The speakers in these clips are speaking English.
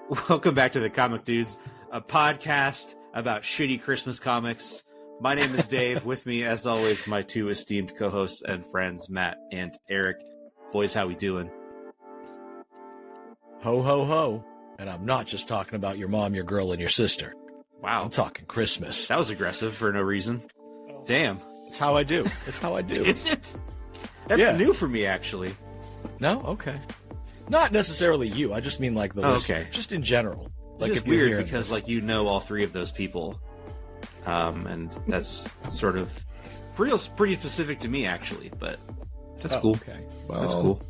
Welcome back to the Comic Dudes, a podcast about shitty Christmas comics. My name is Dave. With me, as always, my two esteemed co-hosts and friends, Matt and Eric. Boys, how we doing? Ho, ho, ho. And I'm not just talking about your mom, your girl, and your sister. Wow. I'm talking Christmas. That was aggressive for no reason. Damn. That's how I do. That's how I do. Is it? That's new for me, actually. No? Okay. Not necessarily you. I just mean like the listener. Okay. Just in general. Like, it's weird because like you know all three of those people. And that's sort of pretty specific to me, actually. But that's cool. Okay. Well, that's cool.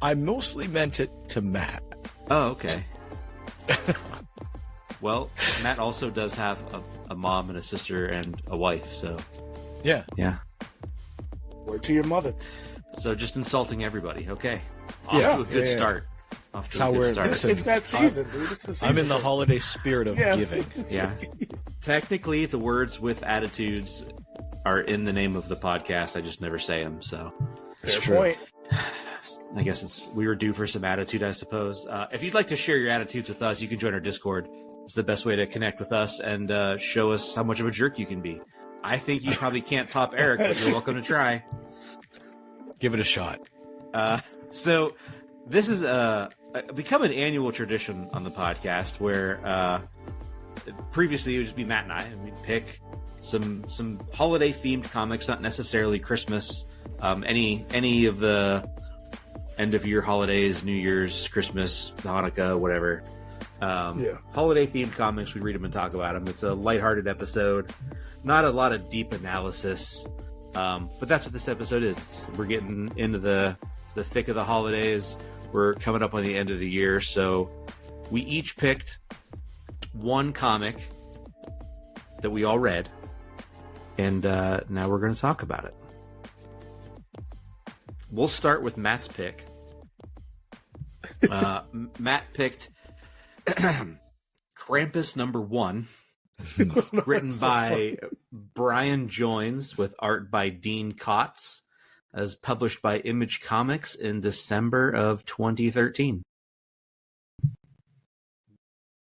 I mostly meant it to Matt. Oh, okay. Well, Matt also does have a mom and a sister and a wife, so... Yeah. Yeah. Word to your mother. So just insulting everybody, okay. Yeah. Off to a good start. Off to a good start. It's that season, dude. It's the season. I'm in the holiday spirit of giving. Yeah. Technically, the words with attitudes are in the name of the podcast. I just never say them, so... Fair point. I guess we were due for some attitude, I suppose. If you'd like to share your attitudes with us, you can join our Discord. It's the best way to connect with us and show us how much of a jerk you can be. I think you probably can't top Eric, but you're welcome to try. Give it a shot. So this is become an annual tradition on the podcast where previously it would just be Matt and I, and we'd pick some holiday-themed comics, not necessarily Christmas, any of the end-of-year holidays, New Year's, Christmas, Hanukkah, whatever. Holiday-themed comics, we read them and talk about them. It's a lighthearted episode. Not a lot of deep analysis, but that's what this episode is. We're getting into the thick of the holidays. We're coming up on the end of the year, so we each picked one comic that we all read, and now we're going to talk about it. We'll start with Matt's pick. Matt picked Krampus #1. Written by Brian Joines with art by Dean Kotz, as published by Image Comics in December of 2013.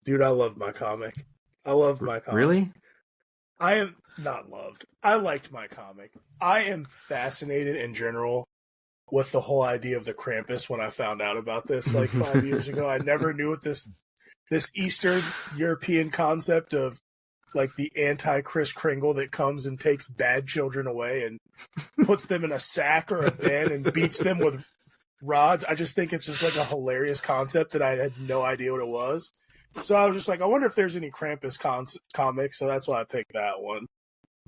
Dude, I love my comic. Really? I am not loved. I liked my comic. I am fascinated in general with the whole idea of the Krampus when I found out about this like 5 years ago. I never knew what this Eastern European concept of like the anti-Kris Kringle that comes and takes bad children away and puts them in a sack or a bin and beats them with rods. I just think it's just like a hilarious concept that I had no idea what it was. So I was just like, I wonder if there's any Krampus comics, so that's why I picked that one.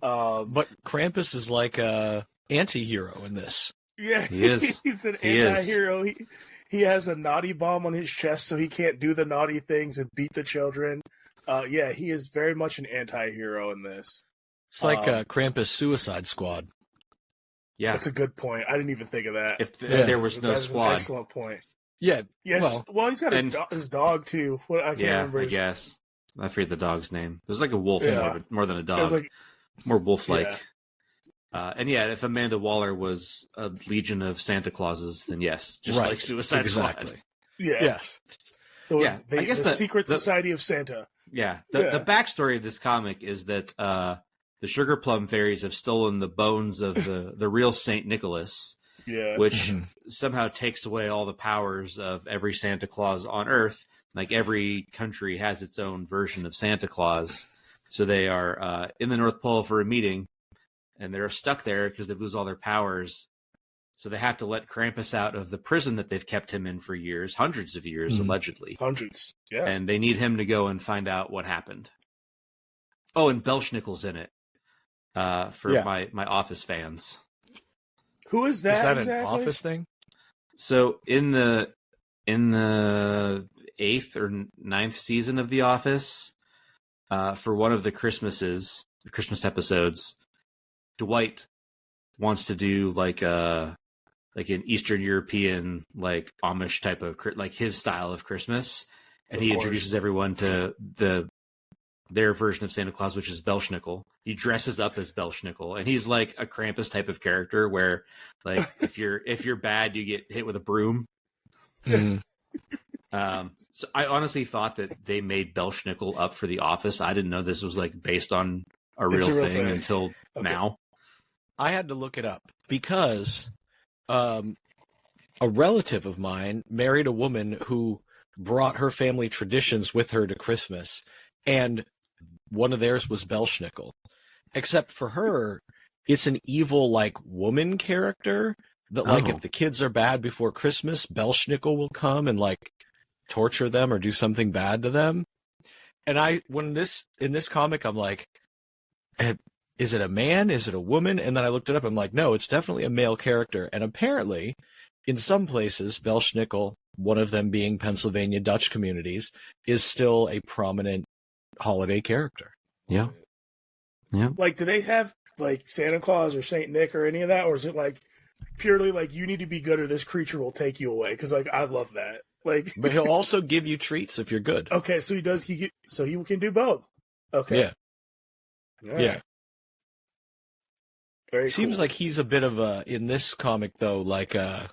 But Krampus is like a anti-hero in this. Yeah, he is. He's an anti-hero. He has a naughty bomb on his chest, so he can't do the naughty things and beat the children. He is very much an anti-hero in this. It's like a Krampus Suicide Squad. Yeah, that's a good point. I didn't even think of that. If there was no squad, an excellent point. Yeah. Yes. Well, he's got his dog too. I can't remember. I guess I forget the dog's name. It was like a wolf more than a dog. It was like, more wolf-like. Yeah. If Amanda Waller was a legion of Santa Clauses, then yes, just like Suicide Squad. Yeah. Yes. I guess the Secret Society of Santa. Yeah. The backstory of this comic is that the Sugar Plum Fairies have stolen the bones of the real Saint Nicholas, which somehow takes away all the powers of every Santa Claus on Earth. Like every country has its own version of Santa Claus. So they are in the North Pole for a meeting, and they're stuck there because they lose all their powers. So they have to let Krampus out of the prison that they've kept him in for years, hundreds of years, allegedly. Hundreds, yeah. And they need him to go and find out what happened. Oh, and Belschnickel's in it for my Office fans. Who is that? Is that exactly? an Office thing? So in the 8th or 9th season of The Office, for one of the Christmas episodes, Dwight wants to do like an Eastern European, like Amish type of, like his style of Christmas. And he introduces everyone to their version of Santa Claus, which is Belschnickel. He dresses up as Belschnickel, and he's like a Krampus type of character where, like, if you're bad, you get hit with a broom. Mm-hmm. So I honestly thought that they made Belschnickel up for The Office. I didn't know this was like based on a real thing until now. I had to look it up because a relative of mine married a woman who brought her family traditions with her to Christmas, and one of theirs was Belschnickel. Except for her, it's an evil, like, woman character that, like, if the kids are bad before Christmas, Belschnickel will come and, like, torture them or do something bad to them. And in this comic, I'm like, is it a man? Is it a woman? And then I looked it up. I'm like, no, it's definitely a male character. And apparently, in some places, Belschnickel, one of them being Pennsylvania Dutch communities, is still a prominent holiday character. Yeah. Yeah. Like, do they have, like, Santa Claus or Saint Nick or any of that? Or is it, like, purely, like, you need to be good or this creature will take you away? Because, like, I love that. Like, But he'll also give you treats if you're good. Okay, so he can do both. Okay. Yeah. Right. Yeah. Very Seems cool. like he's a bit of in this comic, though, like a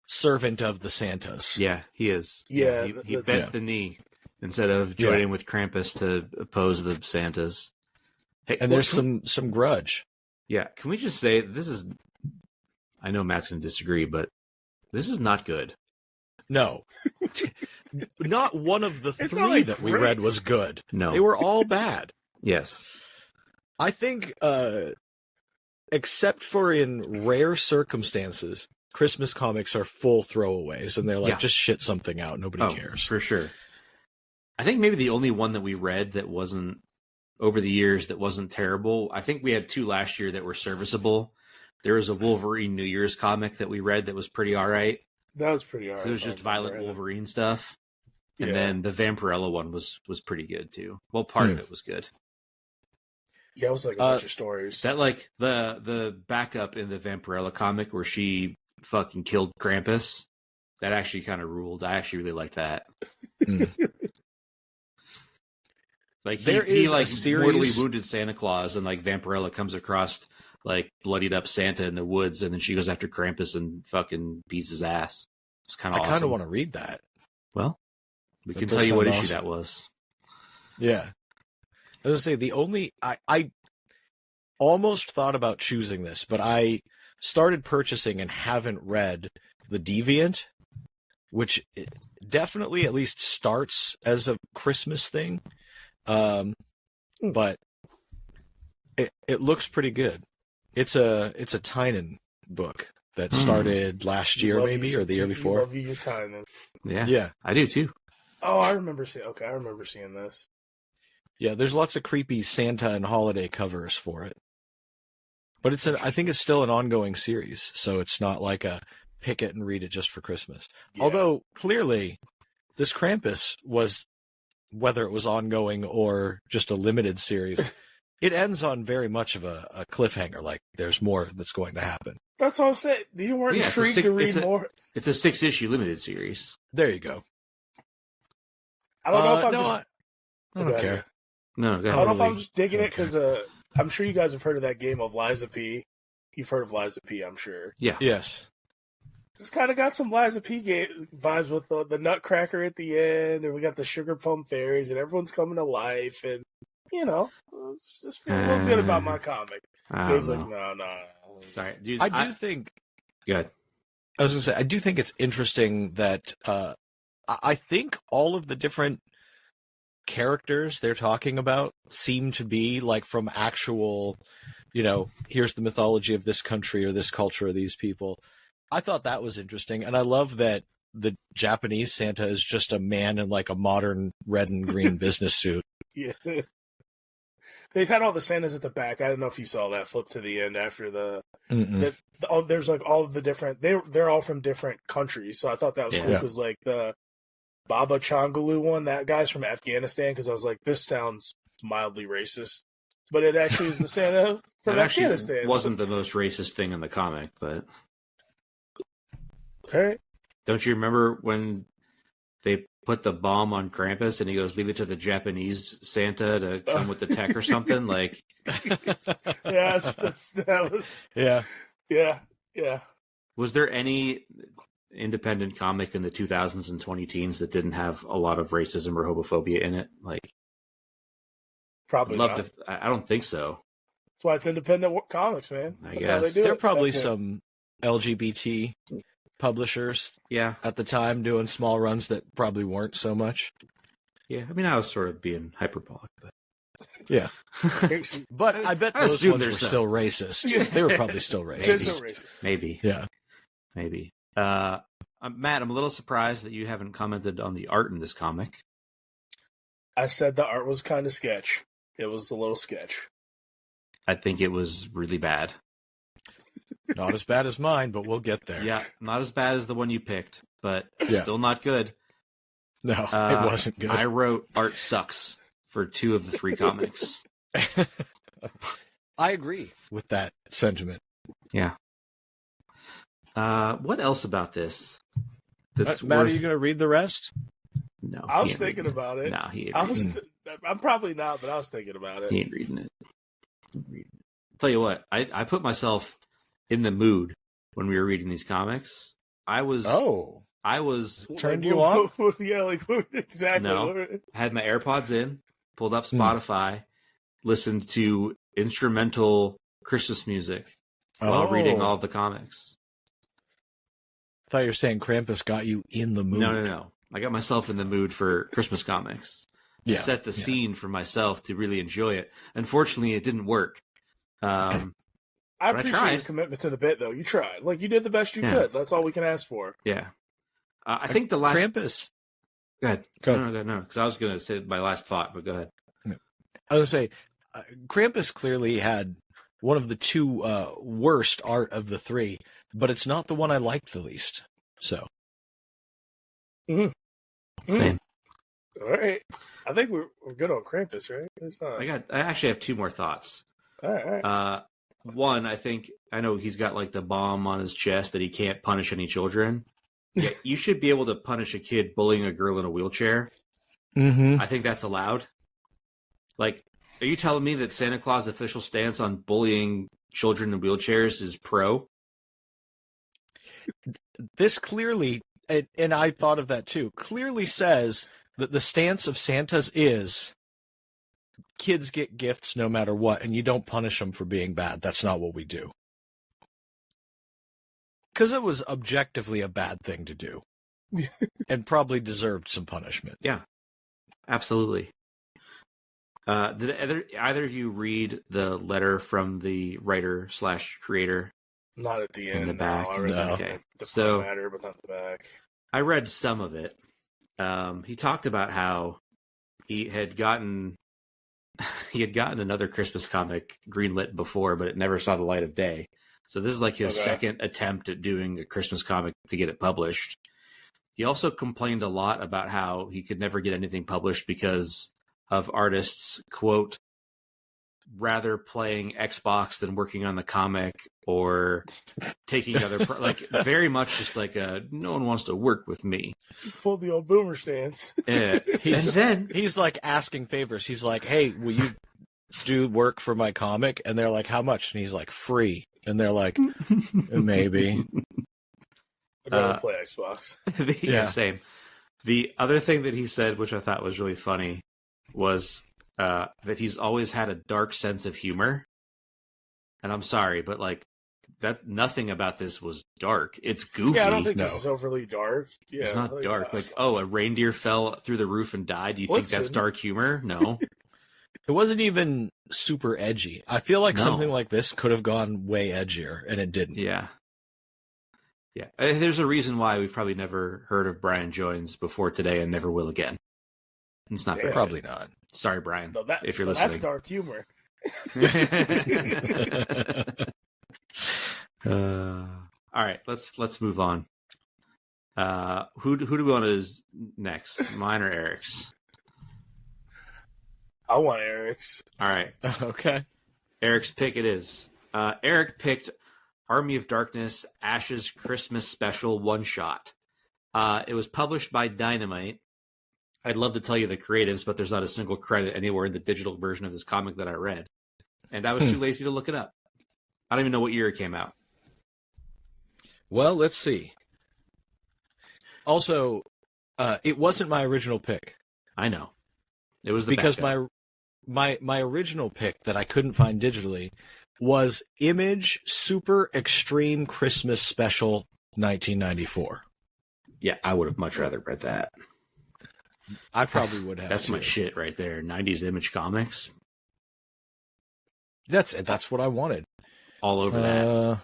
servant of the Santas. Yeah, he is. Yeah, he that's- bent the knee instead of joining with Krampus to oppose the Santas. Hey, And there's some grudge. Yeah, can we just say this is? I know Matt's going to disagree, but this is not good. No. Not one of the It's three not, like, that we great. read was good. No, They were all bad. Yes. I think, except for in rare circumstances, Christmas comics are full throwaways, and they're like, Yeah. just shit something out. Nobody cares. For sure. I think maybe the only one that we read that wasn't over the years that wasn't terrible. I think we had two last year that were serviceable. There was a Wolverine New Year's comic that we read that was pretty all right. That was pretty alright. It was just violent Wolverine stuff. And Yeah. then the Vampirella one was pretty good too. Well, part of it was good. Yeah, it was like a bunch of stories. That like the backup in the Vampirella comic where she fucking killed Krampus. That actually kind of ruled. I actually really liked that. Like he like mortally wounded Santa Claus, and like Vampirella comes across like bloodied up Santa in the woods, and then she goes after Krampus and fucking beats his ass. It's kind of I awesome. kind of want to read that. Well, we can does tell you what sound issue awesome. that was. Yeah. I was going to say, the only... I almost thought about choosing this, but I started purchasing and haven't read The Deviant, which definitely at least starts as a Christmas thing. But it looks pretty good. It's a Tynan book that started last year, maybe, or the year before. Love you your time. Then. Yeah. I do too. Oh, I remember seeing this. Yeah, there's lots of creepy Santa and holiday covers for it. But I think it's still an ongoing series, so it's not like a pick it and read it just for Christmas. Yeah. Although, clearly, this Krampus was, whether it was ongoing or just a limited series, it ends on very much of a cliffhanger, like there's more that's going to happen. That's what I'm saying. You weren't intrigued to read more? It's a 6-issue limited series. There you go. I don't know if I'm I don't care. No, go I ahead. don't know if I'm just digging it because I'm sure you guys have heard of that game of Liza P. You've heard of Liza P, I'm sure. Yeah. Yes. It's kind of got some Liza P vibes with the Nutcracker at the end, and we got the Sugar Plum Fairies, and everyone's coming to life, and just feel a little good about my comic. Dave's like, no. Sorry, dude. I do think. Good. I was going to say, I do think it's interesting that I think all of the different characters they're talking about seem to be like from actual, here's the mythology of this country or this culture or these people. I thought that was interesting. And I love that the Japanese Santa is just a man in like a modern red and green business suit. Yeah. They've had all the Santas at the back. I don't know if you saw that flip to the end after there's like all of the different, they're all from different countries. So I thought that was cool because like the Baba Changalu one, that guy's from Afghanistan, because I was like, this sounds mildly racist. But it actually is the Santa from Afghanistan. It wasn't the most racist thing in the comic, but... All right. Don't you remember when they put the bomb on Krampus and he goes, leave it to the Japanese Santa to come with the tech or something? Like... that was... Yeah. Yeah. Was there any... independent comic in the 2000s and 2010s that didn't have a lot of racism or homophobia in it. Like, Probably I'd love not. to. I don't think so. That's why it's independent comics, man. I That's how they guess. do There it. are probably Okay. some LGBT publishers Yeah, at the time doing small runs that probably weren't so much. yeah. I mean, I was sort of being hyperbolic, but Yeah. Here's- But I bet I those assume ones were there's still racist. They were probably still They're racist. so racist. maybe, Yeah. maybe. Matt, I'm a little surprised that you haven't commented on the art in this comic. I said the art was kind of sketch. It was a little sketch. I think it was really bad. Not as bad as mine, but we'll get there. Yeah, not as bad as the one you picked, but Yeah. still not good. No, it wasn't good. I wrote art sucks for 2 of the 3 comics. I agree with that sentiment. Yeah. What else about this? That's Matt, are worth... you going to read the rest? No, I he was ain't thinking reading about it. No, he ain't I reading was. I'm probably not, but I was thinking about He it. ain't reading it. Tell you what, I put myself in the mood when we were reading these comics. I was Turned you on? Yeah, like exactly. No. had my AirPods in, pulled up Spotify, listened to instrumental Christmas music while reading all of the comics. I thought you were saying Krampus got you in the mood. No. I got myself in the mood for Christmas comics. Yeah. Set the scene for myself to really enjoy it. Unfortunately, it didn't work. I I appreciate tried. your commitment to the bit, though. You tried. Like, you did the best you Yeah. could. That's all we can ask for. Yeah. I think the last... Krampus. Go ahead. Go ahead. No, because I was going to say my last thought, but go ahead. I was going to say, Krampus clearly had one of the 2 worst art of the 3, but it's not the one I liked the least. So, Same. All right. I think we're good on Krampus, right? There's not... I actually have 2 more thoughts. All right. One, I know he's got like the bomb on his chest that he can't punish any children. You should be able to punish a kid bullying a girl in a wheelchair. I think that's allowed. Like, are you telling me that Santa Claus' official stance on bullying children in wheelchairs is pro? This clearly, and I thought of that too, clearly says that the stance of Santa's is kids get gifts no matter what, and you don't punish them for being bad. That's not what we do. Because it was objectively a bad thing to do. And probably deserved some punishment. Yeah, absolutely. Did either of you read the letter from the writer/creator? Not at the end. in the back? No, I read No. Okay. the So- front matter, but not the back. I read some of it. He talked about how he had gotten another Christmas comic greenlit before, but it never saw the light of day. So this is like his Okay. second attempt at doing a Christmas comic to get it published. He also complained a lot about how he could never get anything published because of artists, quote, rather playing Xbox than working on the comic or taking other like very much just like no one wants to work with me. He pulled the old boomer stance. And then He's like asking favors. He's like, hey, will you do work for my comic? And they're like, how much? And he's like, free. And they're like, maybe. I'd rather play Xbox. Yeah, same. The other thing that he said, which I thought was really funny, was that he's always had a dark sense of humor. And I'm sorry, but like that nothing about this was dark. It's goofy. Yeah, I don't think No. this is overly dark. Yeah, It's not dark. Like, oh, a reindeer fell through the roof and died. Do you think that's Listen. dark humor? No. It wasn't even super edgy. I feel like No. something like this could have gone way edgier, and it didn't. Yeah. Yeah. There's a reason why we've probably never heard of Brian Jones before today and never will again. It's not Yeah. fair. Probably not. Sorry, Brian, No, if you're that's listening. dark humor. All right, let's move on. Who do we want is next? Mine or Eric's? I want Eric's. All right, Okay. Eric's pick it is. Eric picked Army of Darkness Ash's Christmas Special one shot. It was published by Dynamite. I'd love to tell you the creatives, but there's not a single credit anywhere in the digital version of this comic that I read. And I was too lazy to look it up. I don't even know what year it came out. Well, let's see. Also, it wasn't my original pick. I know. It was the because backup. my original pick that I couldn't find digitally was Image Super Extreme Christmas Special 1994. Yeah, I would have much rather read that. I probably would have. That's too. my shit right there. 90s Image Comics. That's what I wanted. All over that.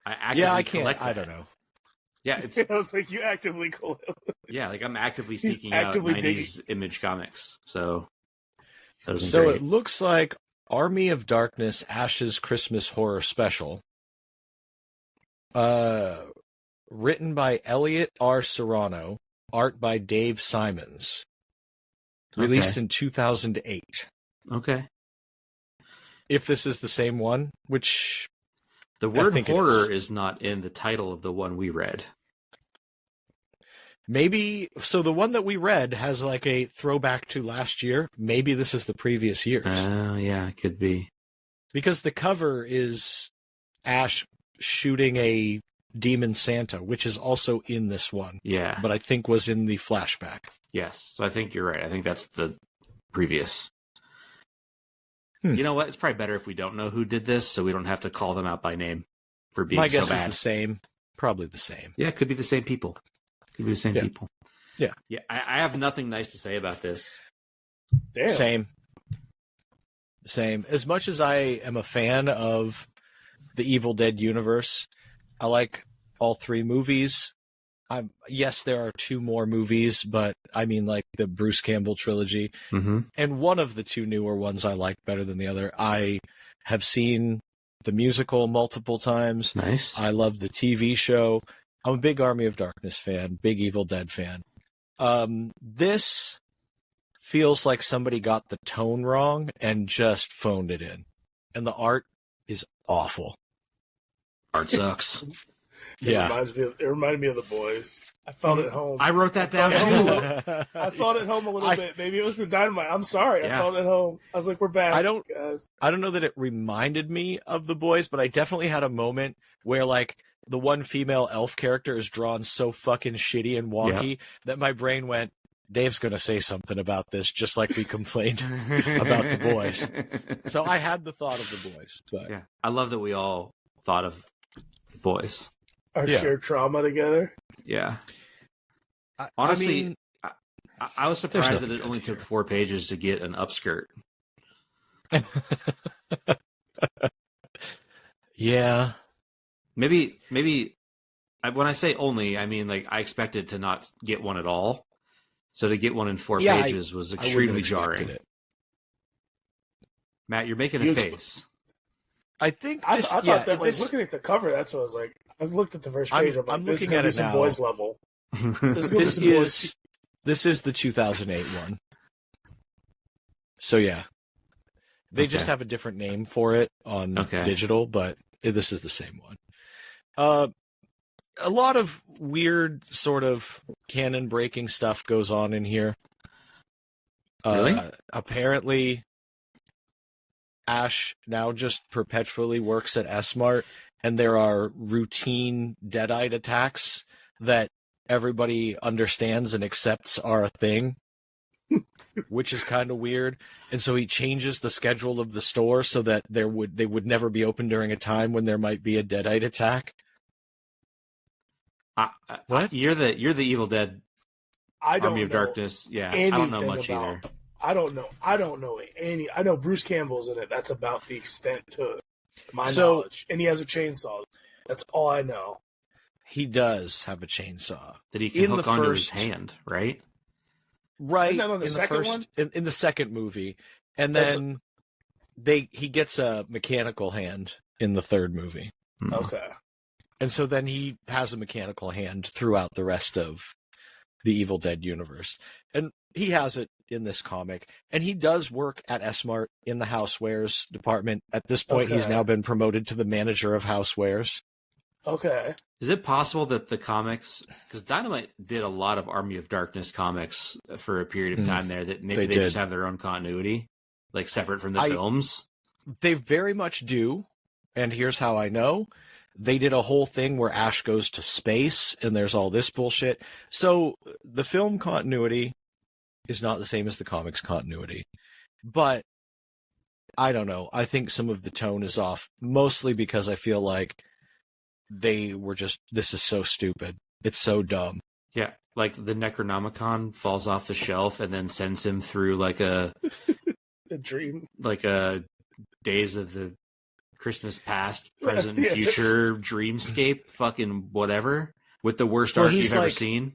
I can't. I don't know. Yeah, it's I was like, you actively yeah, like I'm actively He's seeking actively out 90s Image Comics. So So it looks like Army of Darkness Ash's Christmas Horror Special. Written by Elliot R. Serrano, art by Dave Simons. Released in 2008. Okay. If this is the same one, which the word think horror is not in the title of the one we read. Maybe, so the one that we read has like a throwback to last year. Maybe this is the previous years. Yeah, it could be. Because the cover is Ash shooting a demon Santa, which is also in this one. Yeah. But I think was in the flashback. Yes. So I think you're right. I think that's the previous. You know what? It's probably better if we don't know who did this, so we don't have to call them out by name for being My so guess bad. is the same. Probably the same. Yeah, it could be the same people. Could be the same people. Yeah. Yeah. I have nothing nice to say about this. Damn. Same. As much as I am a fan of the Evil Dead universe, I like all three movies. Yes, there are two more movies, but I mean like the Bruce Campbell trilogy. Mm-hmm. And one of the two newer ones I like better than the other. I have seen the musical multiple times. Nice. I love the TV show. I'm a big Army of Darkness fan, big Evil Dead fan. This feels like somebody got the tone wrong and just phoned it in. And the art is awful. Art sucks. Yeah. It reminded me of The Boys. I felt it home. I wrote that down too. I felt it home a little bit. Maybe it was the Dynamite. I'm sorry. Yeah. I felt it home. I was like, we're back. I don't guys. know that it reminded me of The Boys, but I definitely had a moment where like the one female elf character is drawn so fucking shitty and wonky that my brain went, Dave's going to say something about this, just like we complained about The Boys. So I had the thought of The Boys. But Yeah. I love that we all thought of The Boys. Our shared trauma together. Yeah. Honestly, I was surprised that nothing it only good took here. 4 pages to get an upskirt. Yeah. Maybe when I say only, I mean like I expected to not get one at all. So to get one in 4 pages was I wouldn't have extremely expected jarring. it. Matt, you're making a face. I think I this, thought yeah, that this, looking at the cover, that's what I was like. I looked at the first page. I'm like, I'm this is looking gonna at be it some now. boys level. This is gonna be some boys. This is the 2008 one. So yeah. They just Okay. have a different name for it on Okay. digital, but this is the same one. A lot of weird sort of canon breaking stuff goes on in here. Really? Apparently, Ash now just perpetually works at S-Mart, and there are routine Deadite attacks that everybody understands and accepts are a thing, which is kind of weird. And so he changes the schedule of the store so that they would never be open during a time when there might be a Deadite attack. What? You're the Evil Dead I don't Army of know Darkness. Yeah, I don't know anything much about- either. I don't know any. I know Bruce Campbell's in it. That's about the extent to my knowledge. And he has a chainsaw. That's all I know. He does have a chainsaw. That he can In hook the onto his first- hand, right? Right. Isn't that on the second one? In the second movie. And That's then he gets a mechanical hand in the third movie. Hmm. Okay. And so then he has a mechanical hand throughout the rest of the Evil Dead universe. And he has it in this comic. And he does work at S-Mart in the housewares department. At this point, he's Okay. now been promoted to the manager of housewares. Okay. Is it possible that the comics, because Dynamite did a lot of Army of Darkness comics for a period of time there, that maybe They they just did. have their own continuity, like separate from the I- films? They very much do. And here's how I know. they did a whole thing where Ash goes to space and there's all this bullshit. So the film continuity is not the same as the comics continuity. But I don't know. I think some of the tone is off, mostly because I feel like they were just, this is so stupid. It's so dumb. Yeah, like the Necronomicon falls off the shelf and then sends him through like a dream, like a Days of the Christmas Past, present, future dreamscape, fucking whatever, with the worst art you've ever seen.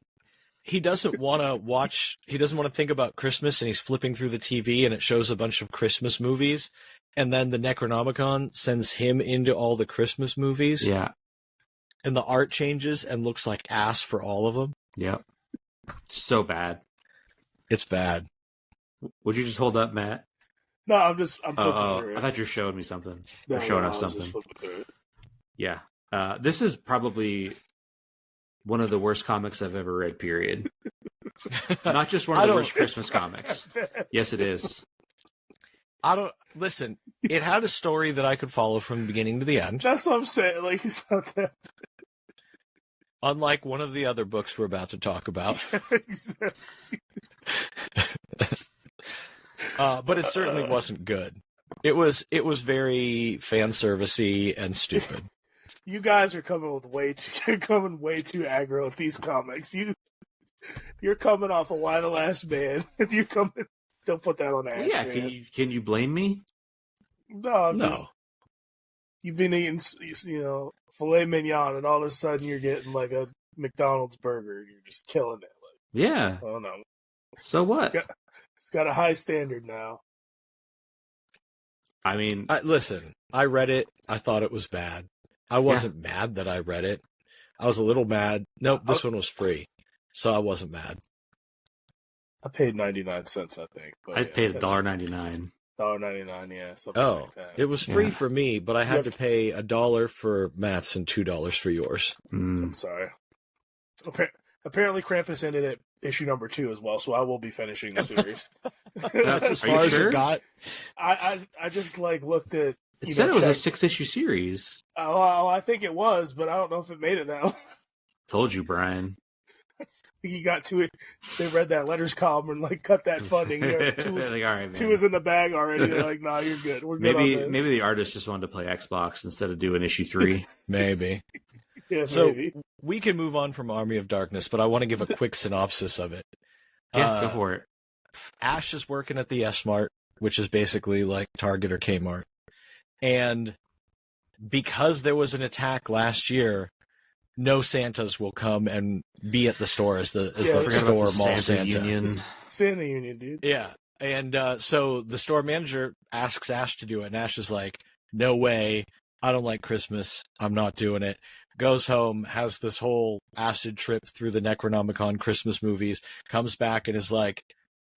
He doesn't want to watch, he doesn't want to think about Christmas, and he's flipping through the TV and it shows a bunch of Christmas movies, and then the Necronomicon sends him into all the Christmas movies. Yeah. And the art changes and looks like ass for all of them. Yep. So bad. It's bad. Would you just hold up, Matt? No, I'm flipping through it. I thought you were showing me something. No, or showing no, us I was something. just flipping through it. Yeah. This is probably one of the worst comics I've ever read, period. Not just one of the worst Christmas comics. Yes, it is. Listen, it had a story that I could follow from the beginning to the end. That's what I'm saying. Like, it's not that. Unlike one of the other books we're about to talk about. Exactly. But it certainly wasn't good. It was very fan servicey and stupid. You guys are coming with way too aggro with these comics. You're coming off of Why the Last Man. If you coming, don't put that on Ash. Yeah, man. can you blame me? No. No. You've been eating, filet mignon, and all of a sudden you're getting like a McDonald's burger. You're just killing it. Like, Yeah. oh no. So what? It's got a high standard now. I mean, listen, I read it. I thought it was bad. I wasn't mad that I read it. I was a little mad. Nope, this one was free, so I wasn't mad. I paid 99 cents, I think. But I paid $1.99. $1.99, yeah. Something like that. It was free for me, but I had to pay $1 for Matt's and $2 for yours. I'm sorry. Apparently, Krampus ended at issue number 2 as well, so I will be finishing the series. That's as far as it got. I just looked at. It said it was a 6-issue series. Oh, I think it was, but I don't know if it made it that long. Told you, Brian. He got to it. They read that letters column and cut that funding. Two was, like, all right, man. 2 was in the bag already. They're like, "Nah, you're good. We're good on this." Maybe the artist just wanted to play Xbox instead of doing issue 3. Maybe. Yeah, so maybe. We can move on from Army of Darkness, but I want to give a quick synopsis of it. Yeah, go for it. Ash is working at the S-Mart, which is basically like Target or Kmart. And because there was an attack last year, no Santas will come and be at the store as the store mall Santa. Union. Santa Union, dude. Yeah. And so the store manager asks Ash to do it, and Ash is like, no way. I don't like Christmas. I'm not doing it. Goes home, has this whole acid trip through the Necronomicon Christmas movies, comes back and is like,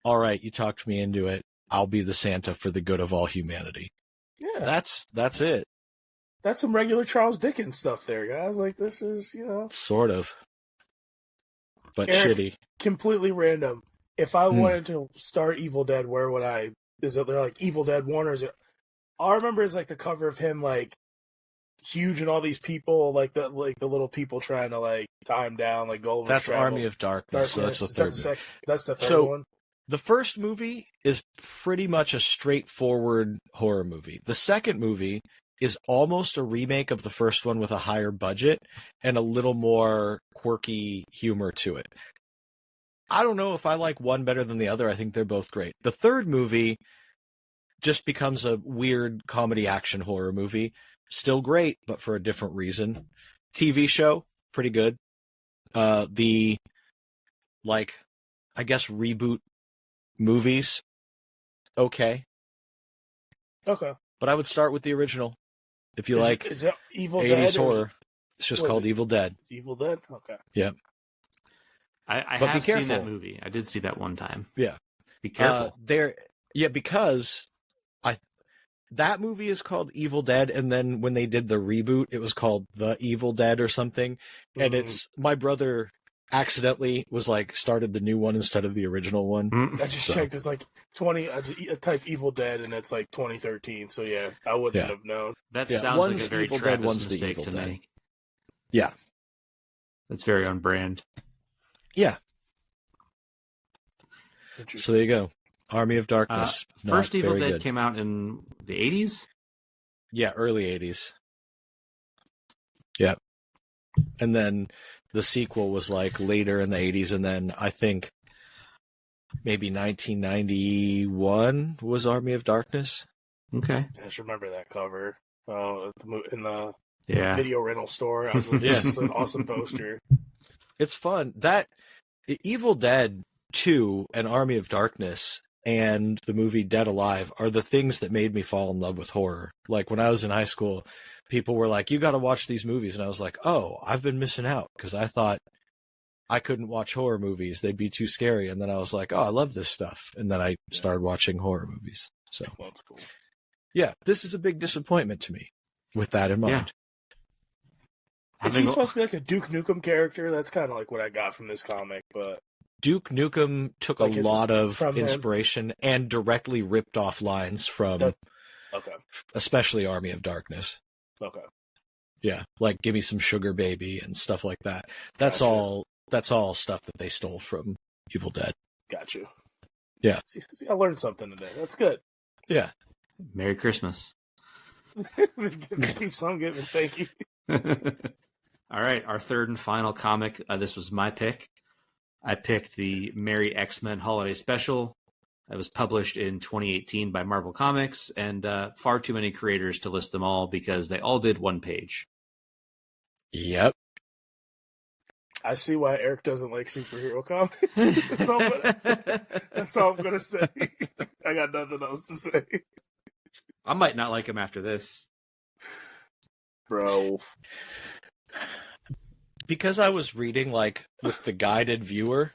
all right, you talked me into it. I'll be the Santa for the good of all humanity. Yeah. That's it. That's some regular Charles Dickens stuff there, guys. Like, this is, Sort of. But Erik, shitty. Completely random. If I wanted to start Evil Dead, where would I? Is it like Evil Dead 1, or is it? All I remember is like the cover of him, like huge, and all these people, like the little people trying to tie him down, like go over. That's travels. Army of Darkness. So that's the third. That's the third one. The first movie is pretty much a straightforward horror movie. The second movie is almost a remake of the first one with a higher budget and a little more quirky humor to it. I don't know if I like one better than the other. I think they're both great. The third movie just becomes a weird comedy action horror movie. Still great, but for a different reason. TV show, pretty good. I guess reboot movies, okay. Okay. But I would start with the original. If you is it Evil 80s Dead horror, it's just called Evil Dead. It's Evil Dead? Okay. Yeah. I but have be careful. seen that movie. I did see that one time. Yeah. Be careful. Because that movie is called Evil Dead, and then when they did the reboot, it was called The Evil Dead or something. And it's my brother accidentally was started the new one instead of the original one. I just checked. It's 20. I type Evil Dead, and it's 2013. So yeah, I wouldn't have known. That sounds one's like a very Evil Travis Dead, one's the mistake Evil to Dead. make. Yeah. That's very on brand. Yeah. So there you go. Army of Darkness. First Evil Dead good. came out in the 80s? Yeah, early 80s. Yeah. And then the sequel was like later in the 80s, and then I think maybe 1991 was Army of Darkness. Okay. I just remember that cover in the Yeah. video rental store. I was like, this is an awesome poster. It's fun. That Evil Dead 2 and Army of Darkness and the movie Dead Alive are the things that made me fall in love with horror. Like when I was in high school, people were like, you got to watch these movies. And I was like, oh, I've been missing out because I thought I couldn't watch horror movies. They'd be too scary. And then I was like, oh, I love this stuff. And then I started watching horror movies. So Well, that's cool. yeah, this is a big disappointment to me with that in mind. Is he supposed to be like a Duke Nukem character? That's kind of like what I got from this comic, but Duke Nukem took Like a it's lot of from him? inspiration and directly ripped off lines from okay. especially Army of Darkness. Okay. Yeah, like Give Me Some Sugar Baby and stuff like that. That's Gotcha. all stuff that they stole from Evil Dead. Got you. Yeah. See, I learned something today. That's good. Yeah. Merry Christmas. Keeps on giving. Thank you. All right, our third and final comic. This was my pick. I picked the Merry X-Men Holiday Special. It was published in 2018 by Marvel Comics, and far too many creators to list them all because they all did one page. Yep. I see why Eric doesn't like superhero comics. That's all I'm gonna say. I got nothing else to say. I might not like them after this. Bro. Because I was reading like with the guided viewer,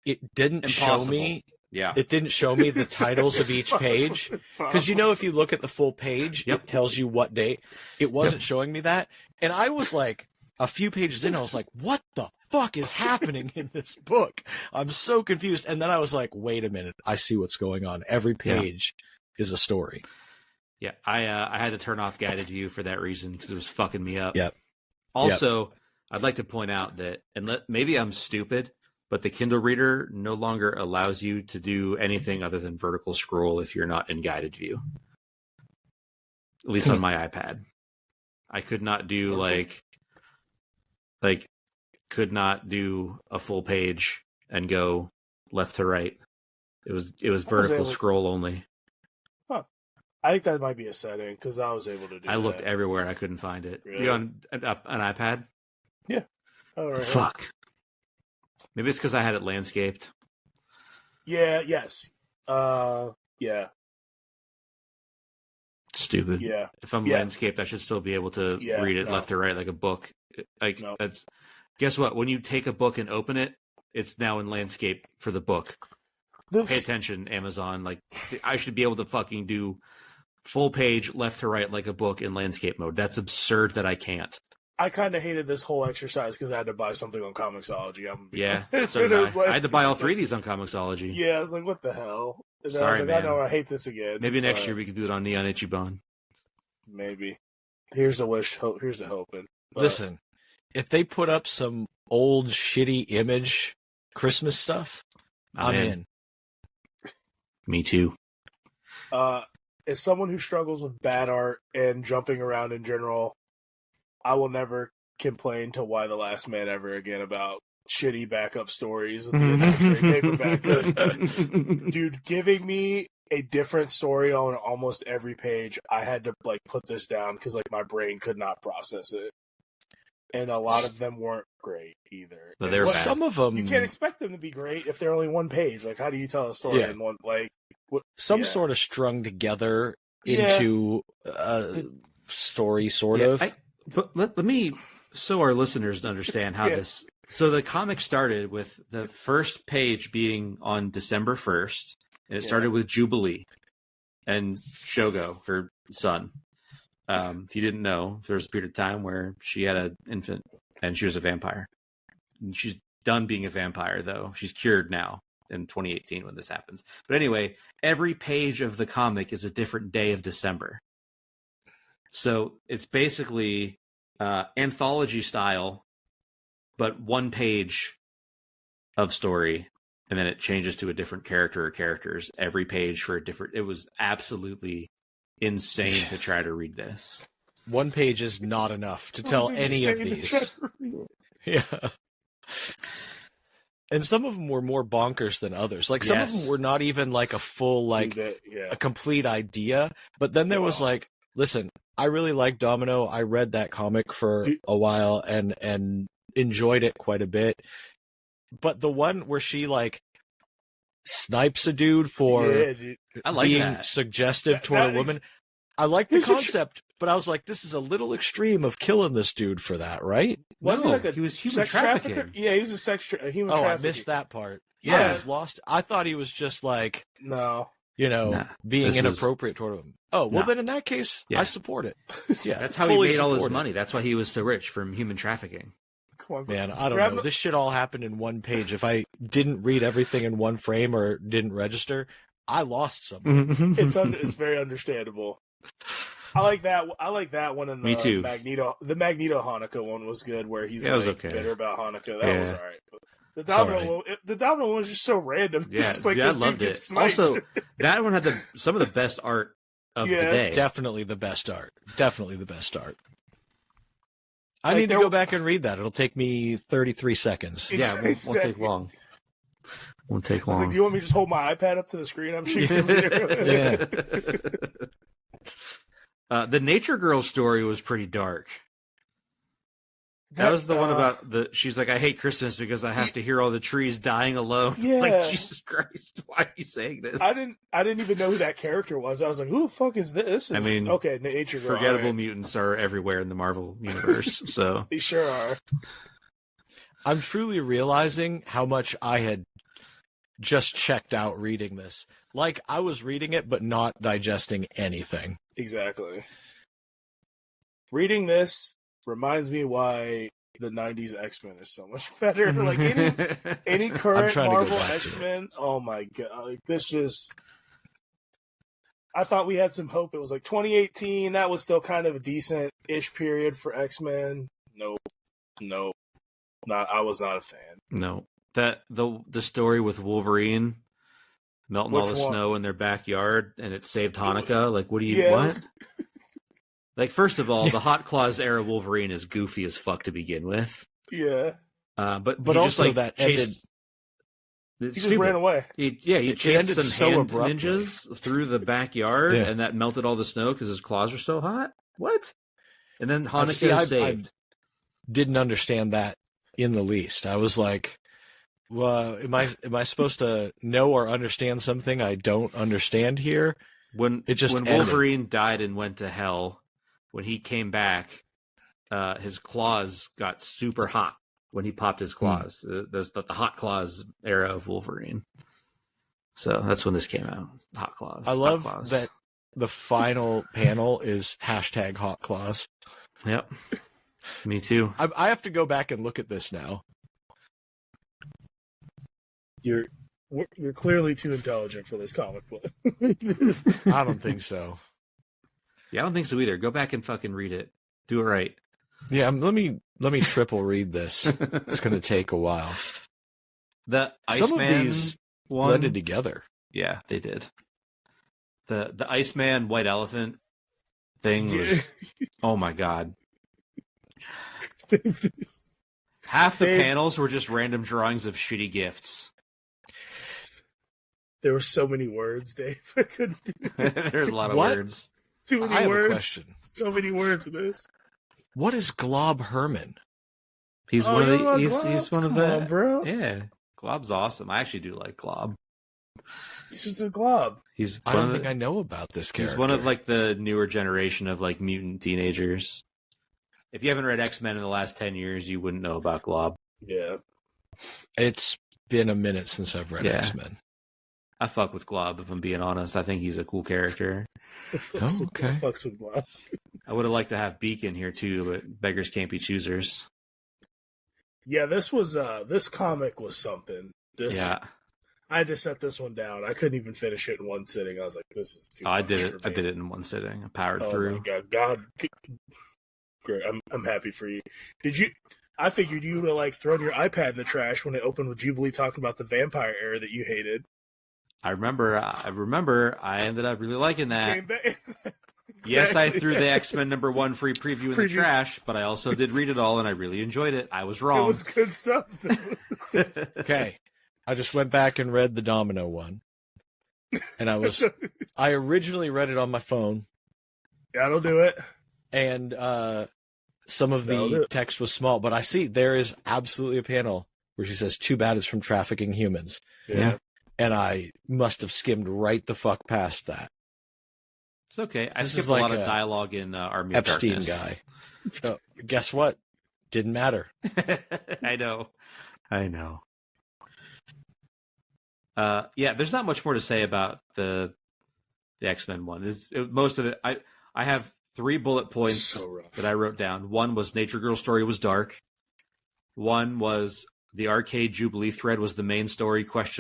it didn't show me. Yeah. It didn't show me the titles of each page. Because if you look at the full page, Yep. it tells you what date. It wasn't showing me that. And I was like, a few pages in, I was like, what the fuck is happening in this book? I'm so confused. And then I was like, wait a minute. I see what's going on. Every page is a story. Yeah, I had to turn off guided view for that reason because it was fucking me up. Yep. Also, I'd like to point out that, and maybe I'm stupid, but the Kindle Reader no longer allows you to do anything other than vertical scroll if you're not in guided view. At least on my iPad. I could not do could not do a full page and go left to right. It was vertical scroll only. Huh. I think that might be a setting because I was able to do I looked that. everywhere, I couldn't find it. Really? You on an iPad? Yeah. All right. Fuck. Maybe it's because I had it landscaped. Yeah, yes. Yeah. Stupid. Yeah. If I'm landscaped, I should still be able to read it left to right like a book. That's. Guess what? When you take a book and open it, it's now in landscape for the book. Pay attention, Amazon. Like, I should be able to fucking do full page left to right like a book in landscape mode. That's absurd that I can't. I kind of hated this whole exercise because I had to buy something on Comixology. I had to buy all three of these on Comixology. Yeah, I was like, what the hell? And then Sorry, I was like, man. I know, I hate this again. Maybe next year we could do it on Neon Ichiban. Maybe. Here's the wish. Here's the hoping. Listen, if they put up some old shitty Image Christmas stuff, I'm in. Me too. As someone who struggles with bad art and jumping around in general, I will never complain to Why the Last Man ever again about shitty backup stories of the Adventure paperback. 'Cause, dude, giving me a different story on almost every page, I had to put this down because my brain could not process it. And a lot of them weren't great either. But they're bad. Some of them You can't expect them to be great if they're only one page. How do you tell a story in one sort of strung together into a story, sort of. But let me, so our listeners understand how this. So the comic started with the first page being on December 1st, and it started with Jubilee and Shogo, her son. If you didn't know, there was a period of time where she had an infant and she was a vampire. And she's done being a vampire, though. She's cured now in 2018 when this happens. But anyway, every page of the comic is a different day of December. So it's basically anthology style, but one page of story, and then it changes to a different character or characters every page for a different. It was absolutely insane to try to read this. One page is not enough to tell any of these. Yeah. And some of them were more bonkers than others. Like, some of them were not even like a full, like, a complete idea. But then there was like, listen, I really like Domino. I read that comic for a while and enjoyed it quite a bit. But the one where she, like, snipes a dude for I like being that. suggestive toward a woman. I like the concept, but I was like, this is a little extreme of killing this dude for that, right? Wasn't No, he like he was human trafficking. Yeah, he was a human Oh, trafficking. I missed that part. Yeah. I was lost. I thought he was just like, being inappropriate toward him. Oh, well, then in that case, I support it. Yeah, that's how he made all his money. That's why he was so rich, from human trafficking. Come on, man, I don't know. This shit all happened in one page. If I didn't read everything in one frame or didn't register, I lost something. It's very understandable. I like that one. And Me too. The Magneto Hanukkah one was good, where he's bitter about Hanukkah. That was all right. But the Domino one was just so random. Yeah, like, I loved it. Also, that one had some of the best art of the day. Definitely the best art. I need to go back and read that. It'll take me 33 seconds. Yeah, it won't take long. Won't take long. Like, do you want me to just hold my iPad up to the screen? I'm sure you can read it. The Nature Girl story was pretty dark. That was the one about she's like, I hate Christmas because I have to hear all the trees dying alone. Yeah. Like, Jesus Christ, why are you saying this? I didn't even know who that character was. I was like, who the fuck is this? I mean, okay, Nature Girl. Forgettable mutants are everywhere in the Marvel universe, so. They sure are. I'm truly realizing how much I had just checked out reading this. Like, I was reading it, but not digesting anything. Exactly. Reading this reminds me why the 90s X-Men is so much better. Like, any current Marvel X-Men, oh my god. Like, this just... I thought we had some hope. It was like 2018, that was still kind of a decent-ish period for X-Men. Nope. I was not a fan. No. The story with Wolverine melting all the snow in their backyard, and it saved Hanukkah. Like, what? Like, first of all, the Hot Claws era Wolverine is goofy as fuck to begin with. Yeah. But also just, like, that chased... He just ran away. He chased some hand ninjas through the backyard, and that melted all the snow because his claws are so hot. What? And then Hanukkah is saved. I didn't understand that in the least. I was like, well, am I supposed to know or understand something I don't understand here? When Wolverine died and went to hell, when he came back, his claws got super hot when he popped his claws. There's the Hot Claws era of Wolverine. So that's when this came out. Hot Claws. I love that the final panel is hashtag Hot Claws. Yep. Me too. I have to go back and look at this now. You're clearly too intelligent for this comic book. I don't think so. Yeah, I don't think so either. Go back and fucking read it. Do it right. Yeah, let me triple read this. It's going to take a while. The Some Iceman of these one blended together. Yeah, they did. The Iceman White Elephant thing was oh my god. Half the panels were just random drawings of shitty gifts. There were so many words, Dave. I couldn't do it. There's a lot of words. Too many I have words. a question. So many words in this. What is Glob Herman? He's one of the. He's one of the. Bro. Yeah, Glob's awesome. I actually do like Glob. He's just a glob. I don't think I know about this character. He's one of like the newer generation of like mutant teenagers. If you haven't read X-Men in the last 10 years, you wouldn't know about Glob. Yeah. It's been a minute since I've read X-Men. I fuck with Glob, if I'm being honest. I think he's a cool character. Okay. Fucks with Glob. I would have liked to have Beacon here too, but beggars can't be choosers. Yeah, this comic was something. I had to set this one down. I couldn't even finish it in one sitting. I was like, this is too much I did it. for me. I did it in one sitting. I powered Oh through. my God. great. I'm happy for you. Did you? I figured you would have like thrown your iPad in the trash when it opened with Jubilee talking about the vampire era that you hated. I remember. I ended up really liking that. Came back. Yes, I threw the X-Men #1 free preview in the trash, but I also did read it all, and I really enjoyed it. I was wrong. It was good stuff. Okay. I just went back and read the Domino one. And I originally read it on my phone. That'll do it. And some of the text was small, but I see there is absolutely a panel where she says, "Too bad it's from trafficking humans." Yeah. And I must have skimmed right the fuck past that. It's okay. I This skipped is a like lot of a dialogue in Army of Epstein Darkness. guy. So, guess what? Didn't matter. I know. Yeah, there's not much more to say about the X-Men one. Most of it, I have 3 bullet points that I wrote down. One was Nature Girl story was dark. One was the Arcade Jubilee thread was the main story ? Which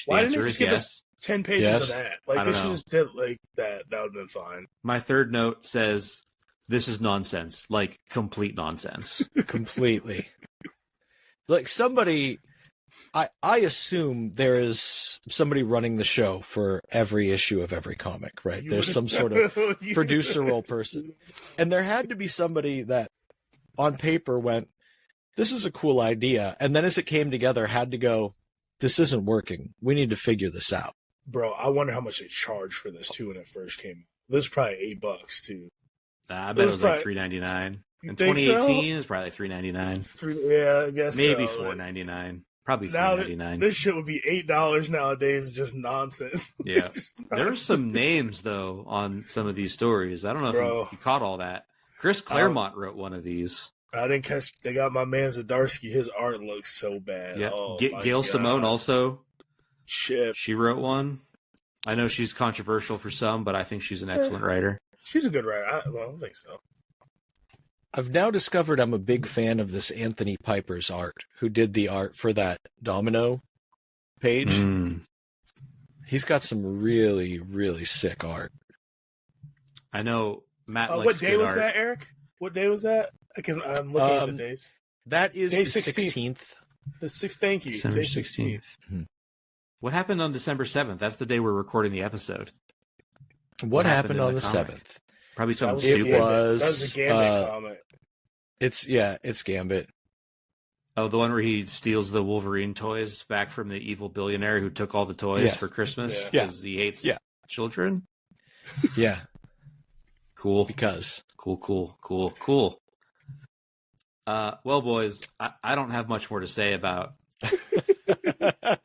the answer is yes. 10 pages of that. Like, they should just did like that. That would have been fine. My third note says, "This is nonsense. Like, complete nonsense." Completely. Like somebody, I assume there is somebody running the show for every issue of every comic, right? There's some sort of producer role person. And there had to be somebody that on paper went, "This is a cool idea." And then as it came together, had to go, "This isn't working. We need to figure this out." Bro, I wonder how much they charged for this too when it first came. It was probably $8 too. I bet it was like $3.99. In 2018, it's probably $3.99. Yeah, I guess maybe so. $4.99. Probably Now $3.99. this shit would be $8 nowadays. Just nonsense. Yeah, there are some names though on some of these stories. I don't know if you caught all that. Chris Claremont wrote one of these. I didn't catch. They got my man Zdarsky. His art looks so bad. Yeah, Oh, Gail Simone also. Shit, she wrote one. I know she's controversial for some, but I think she's an excellent writer. She's a good writer. I don't think so. I've now discovered I'm a big fan of this Anthony Piper's art, who did the art for that Domino page. He's got some really, really sick art. I know Matt likes what day good was art. that, Eric? What day was that? I'm looking at the days. That is Day the 16th. The 6th, thank you. December Day 16th. What happened on December 7th? That's the day we're recording the episode. What happened in on the comic? 7th? Probably something It stupid. That was a Gambit comic. It's Gambit. Oh, the one where he steals the Wolverine toys back from the evil billionaire who took all the toys for Christmas because he hates children? Yeah. Cool. Because. Cool. Well, boys, I don't have much more to say about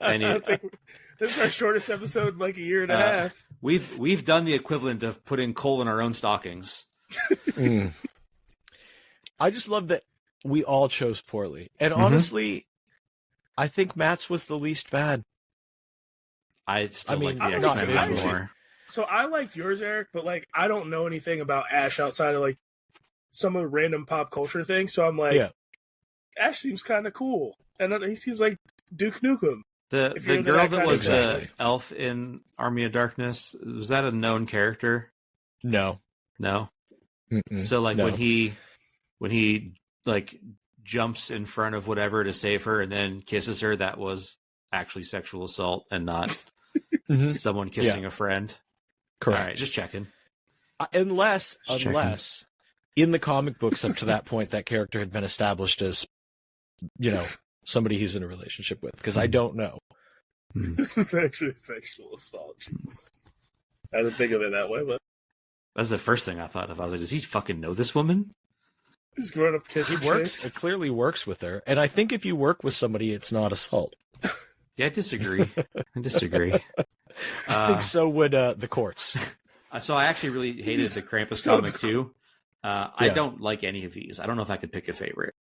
any. I think this is our shortest episode in like a year and a half. We've done the equivalent of putting coal in our own stockings. I just love that we all chose poorly. And honestly, I think Matt's was the least bad. I still like the not X-Men visually. more. So I liked yours, Eric, but like I don't know anything about Ash outside of like some of the random pop culture things. So I'm like, Ash seems kind of cool, and he seems like Duke Nukem. The girl that was the elf in Army of Darkness, was that a known character? No. So like when he like jumps in front of whatever to save her and then kisses her, that was actually sexual assault and not someone kissing a friend. Correct. All right, just checking. Unless in the comic books up to that point that character had been established as, somebody he's in a relationship with, because I don't know. This is actually sexual assault. Jeez. I didn't think of it that way, but that's the first thing I thought of. I was like, does he fucking know this woman? He's growing up kissing. He works. It clearly works with her, and I think if you work with somebody, it's not assault. Yeah, I disagree. I think so would the courts. So I actually really hated the Krampus comic too. I don't like any of these. I don't know if I could pick a favorite.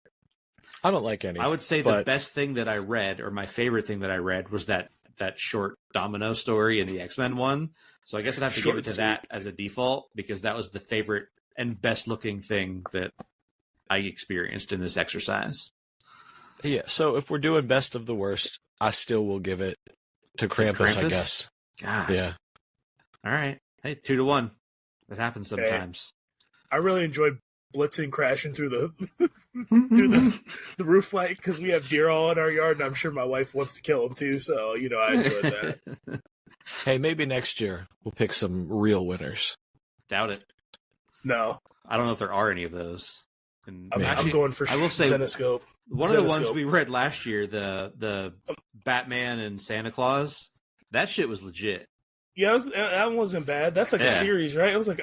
I don't like any. I would say the best thing that I read, or my favorite thing that I read, was that short Domino story in the X-Men one. So I guess I'd have to give it to that as a default, because that was the favorite and best looking thing that I experienced in this exercise. Yeah, so if we're doing best of the worst, I still will give it to Krampus, I guess. God. Yeah. All right. Hey, 2-1. It happens sometimes. I really enjoyed blitzing, crashing through the roof light because we have deer all in our yard, and I'm sure my wife wants to kill them too. So I enjoyed that. Hey, maybe next year we'll pick some real winners. Doubt it. No, I don't know if there are any of those. And I'm going for. I will say Zenoscope. One of the ones we read last year, the Batman and Santa Claus, that shit was legit. Yeah, that one wasn't bad. That's like a series, right? It was like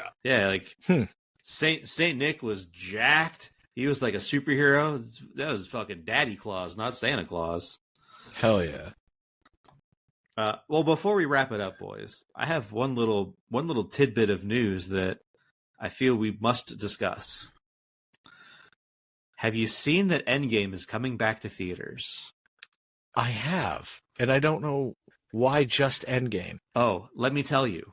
Saint Nick was jacked. He was like a superhero. That was fucking Daddy Claus, not Santa Claus. Hell yeah. Well, before we wrap it up, boys, I have one little tidbit of news that I feel we must discuss. Have you seen that Endgame is coming back to theaters? I have, and I don't know why just Endgame. Oh, let me tell you.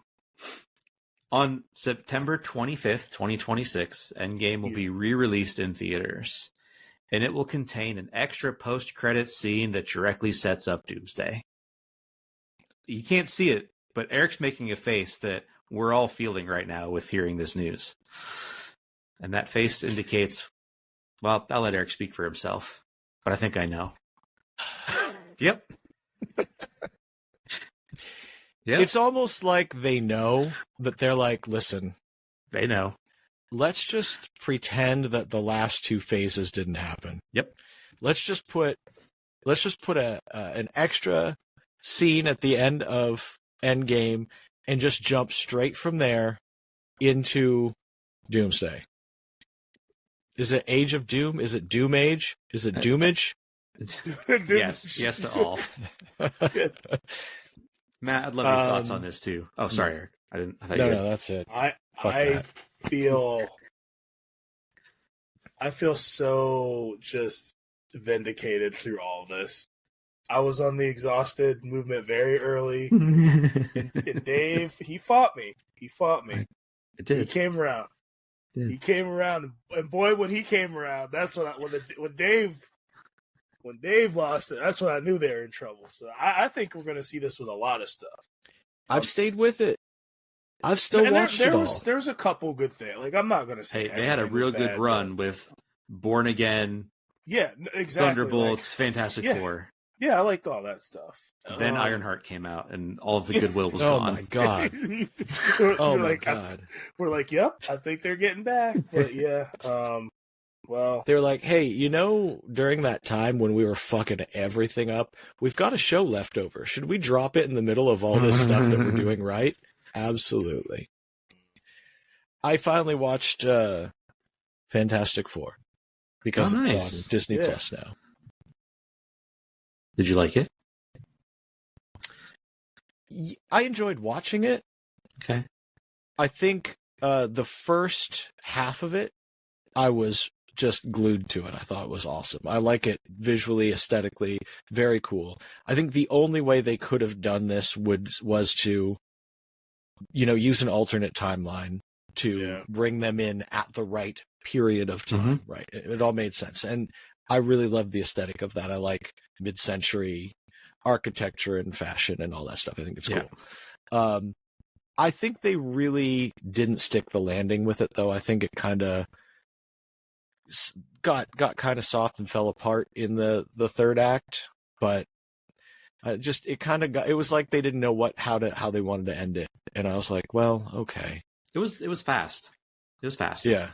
On September 25th, 2026, Endgame will be re-released in theaters, and it will contain an extra post-credit scene that directly sets up Doomsday. You can't see it, but Eric's making a face that we're all feeling right now with hearing this news. And that face indicates, well, I'll let Erik speak for himself, but I think I know. Yep. Yeah. It's almost like they know that they're like, listen. They know. Let's just pretend that the last two phases didn't happen. Yep. Let's just put an extra scene at the end of Endgame and just jump straight from there into Doomsday. Is it Age of Doom? Is it Doom Age? Is it Doomage? Yes to all. Matt, I'd love your thoughts on this too. Oh, sorry, Erik. No, that's it. I feel so just vindicated through all this. I was on the exhausted movement very early, and Dave, he fought me. It did. He came around. Yeah. He came around, and boy, when he came around, that's when Dave lost it. That's when I knew they were in trouble. So I think we're going to see this with a lot of stuff. I've stayed with it. I've still watched it all. There's a couple good things. Like, I'm not going to say. Hey, they had a real good run with Born Again. Yeah, exactly. Thunderbolts, Fantastic Four. Yeah, I liked all that stuff. Then Ironheart came out, and all of the goodwill was gone. Oh my god! We're like, yep, I think they're getting back. But yeah, well, they're like, hey, during that time when we were fucking everything up, we've got a show left over. Should we drop it in the middle of all this stuff that we're doing right? Absolutely. I finally watched Fantastic Four because it's on Disney Plus now. Did you like it? I enjoyed watching it. Okay. I think the first half of it, I was just glued to it. I thought it was awesome. I like it visually, aesthetically, very cool. I think the only way they could have done this was to, use an alternate timeline to bring them in at the right period of time. Mm-hmm. Right. It all made sense. And I really love the aesthetic of that. I like mid-century architecture and fashion and all that stuff. I think it's cool. I think they really didn't stick the landing with it, though. I think it kind of got kind of soft and fell apart in the third act. But it was like they didn't know how they wanted to end it, and I was like, well, okay. It was fast. It was fast. Yeah.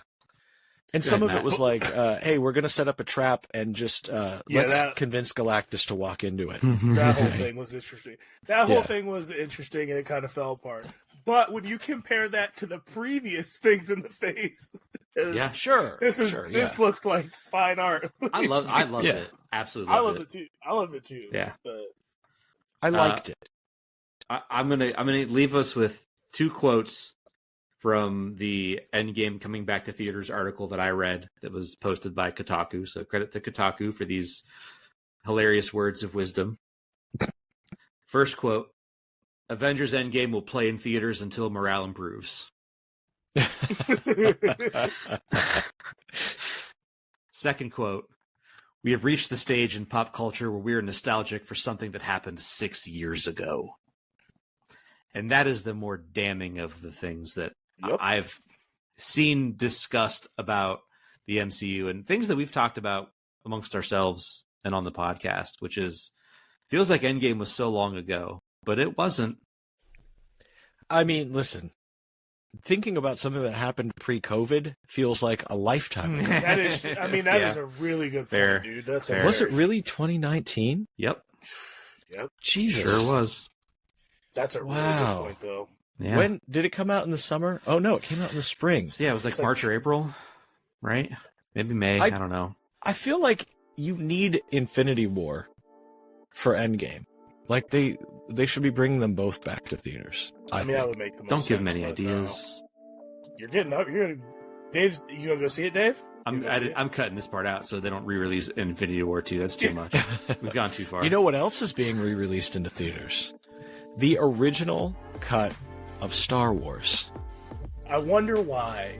And some of it was like, hey, we're going to set up a trap and just let's convince Galactus to walk into it. That whole thing was interesting. And it kind of fell apart. But when you compare that to the previous things in the face, this looked like fine art. I loved it. Absolutely, I loved it too. Yeah, but I liked it. I'm gonna leave us with two quotes from the Endgame Coming Back to Theaters article that I read that was posted by Kotaku. So credit to Kotaku for these hilarious words of wisdom. First quote, Avengers Endgame will play in theaters until morale improves. Second quote, we have reached the stage in pop culture where we are nostalgic for something that happened 6 years ago. And that is the more damning of the things that I've seen discussed about the MCU and things that we've talked about amongst ourselves and on the podcast, which is feels like Endgame was so long ago, but it wasn't. I mean, listen, thinking about something that happened pre-COVID feels like a lifetime ago. That is, I mean, that is a really good Fair. point, dude. That's Fair. Was it really 2019? Yep. Yep. Jesus. Sure was. That's a really Wow. good point, though. Yeah. When did it come out in the summer? Oh, no, it came out in the spring. Yeah, it was like March or April, right? Maybe May. I don't know. I feel like you need Infinity War for Endgame. Like, they should be bringing them both back to theaters. I mean, that would make the most Don't give sense, many but ideas. no. You're getting up. You're gonna. Dave, you gonna go see it, Dave? I'm cutting this part out so they don't re-release Infinity War 2. That's too much. We've gone too far. You know what else is being re-released into theaters? The original cut of Star Wars. I wonder why.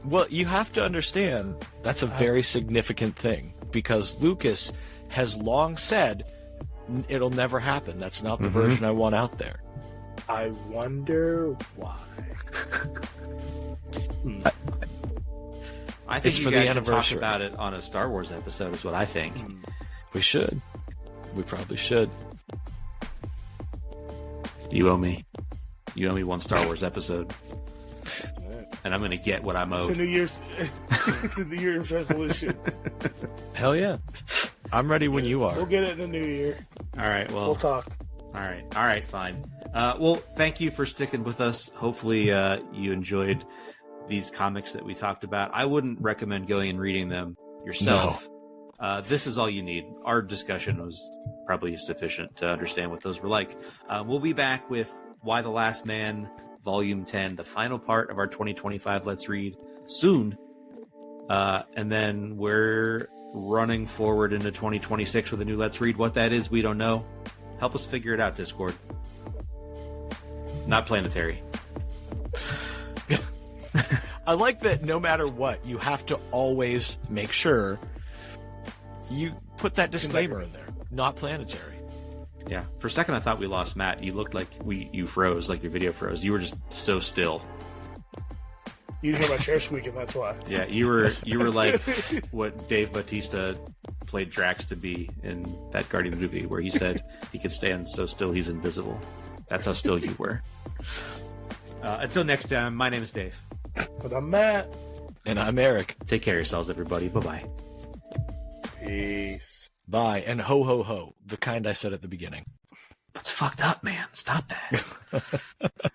Well, you have to understand that's a very significant thing because Lucas has long said it'll never happen. That's not the version I want out there. I wonder why. I think It's you for the guys should talk anniversary. about it on a Star Wars episode is what I think. We should. We probably should. You owe me. You owe me one Star Wars episode. And I'm going to get what I'm It's a owed. New Year's. It's a New Year's resolution. Hell yeah. I'm ready when you are. We'll get it in the new year. All right, well. We'll talk. All right, fine. Well, thank you for sticking with us. Hopefully you enjoyed these comics that we talked about. I wouldn't recommend going and reading them yourself. This is all you need. Our discussion was probably sufficient to understand what those were like. We'll be back with Why the Last Man, Volume 10, the final part of our 2025 Let's Read soon. And then we're running forward into 2026 with a new Let's Read. What that is, we don't know. Help us figure it out, Discord. Not planetary. I like that no matter what, you have to always make sure you put that disclaimer in there. Not planetary. Yeah. For a second, I thought we lost Matt. You looked like you froze, like your video froze. You were just so still. You hear my chair squeaking, that's why. Yeah, you were like what Dave Bautista played Drax to be in that Guardian movie, where he said he could stand so still he's invisible. That's how still you were. Until next time, my name is Dave. But I'm Matt. And I'm Eric. Take care of yourselves, everybody. Bye-bye. Peace. Bye. And ho, ho, ho. The kind I said at the beginning. That's fucked up, man. Stop that.